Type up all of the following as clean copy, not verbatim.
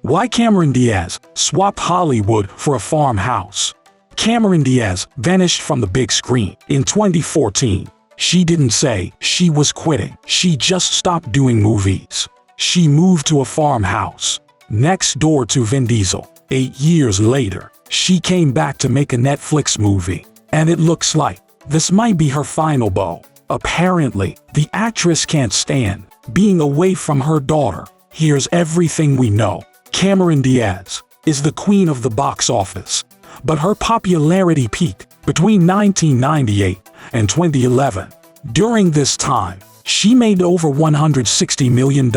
Why Cameron Diaz swapped Hollywood for a farmhouse. Cameron Diaz vanished from the big screen in 2014. She didn't say she was quitting. She just stopped doing movies. She moved to a farmhouse next door to Vin Diesel. 8 years later, she came back to make a Netflix movie. And it looks like this might be her final bow. Apparently, the actress can't stand being away from her daughter. Here's everything we know. Cameron Diaz is the queen of the box office, but her popularity peaked between 1998 and 2011. During this time, she made over $160 million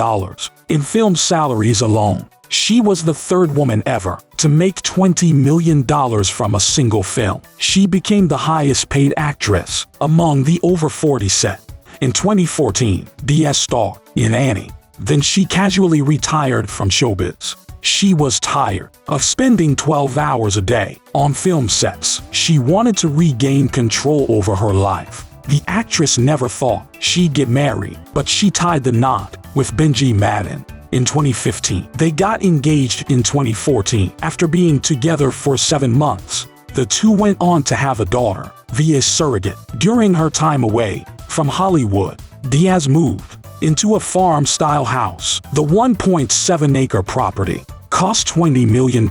in film salaries alone. She was the third woman ever to make $20 million from a single film. She became the highest paid actress among the over 40 set. In 2014, Diaz starred in Annie. Then she casually retired from showbiz. She was tired of spending 12 hours a day on film sets. She wanted to regain control over her life. The actress never thought she'd get married, but she tied the knot with Benji Madden. In 2015, they got engaged in 2014. After being together for 7 months, the two went on to have a daughter via surrogate. During her time away from Hollywood, Diaz moved into a farm-style house. The 1.7-acre property cost $20 million.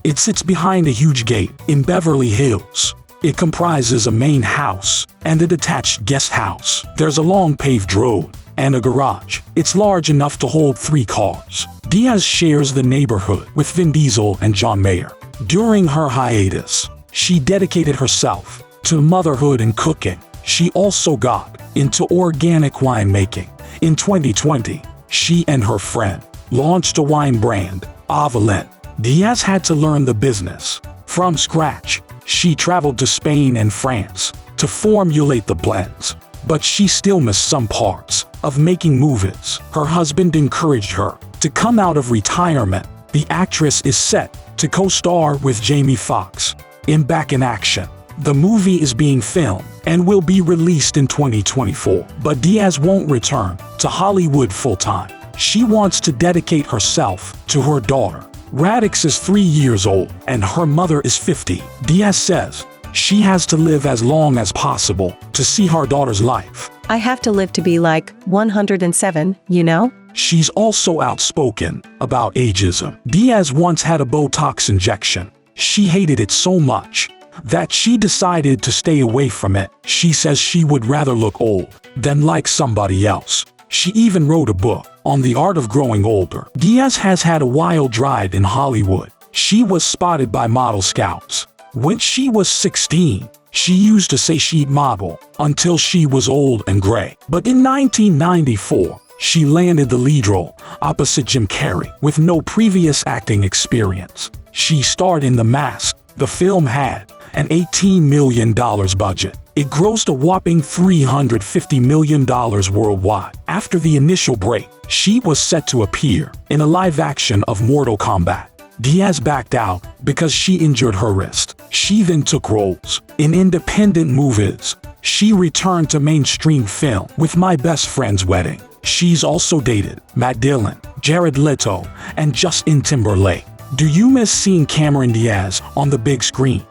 It sits behind a huge gate in Beverly Hills. It comprises a main house and a detached guest house. There's a long paved road and a garage. It's large enough to hold 3 cars. Diaz shares the neighborhood with Vin Diesel and John Mayer. During her hiatus, she dedicated herself to motherhood and cooking. She also got into organic winemaking. In 2020, she and her friend launched a wine brand, Avalon. Diaz had to learn the business from scratch. She traveled to Spain and France to formulate the blends, but she still missed some parts of making movies. Her husband encouraged her to come out of retirement. The actress is set to co-star with Jamie Foxx in Back in Action. The movie is being filmed and will be released in 2024. But Diaz won't return to Hollywood full-time. She wants to dedicate herself to her daughter. Radix is 3 years old and her mother is 50. Diaz says she has to live as long as possible to see her daughter's life. I have to live to be like 107, you know? She's also outspoken about ageism. Diaz once had a Botox injection. She hated it so much that she decided to stay away from it. She says she would rather look old than like somebody else. She even wrote a book on the art of growing older. Diaz has had a wild ride in Hollywood. She was spotted by model scouts when she was 16. She used to say she'd model until she was old and gray. But in 1994, she landed the lead role opposite Jim Carrey with no previous acting experience. She starred in The Mask. The film had an $18 million budget. It grossed a whopping $350 million worldwide. After the initial break, she was set to appear in a live action of Mortal Kombat. Diaz backed out because she injured her wrist. She then took roles in independent movies. She returned to mainstream film with My Best Friend's Wedding. She's also dated Matt Dillon, Jared Leto, and Justin Timberlake. Do you miss seeing Cameron Diaz on the big screen?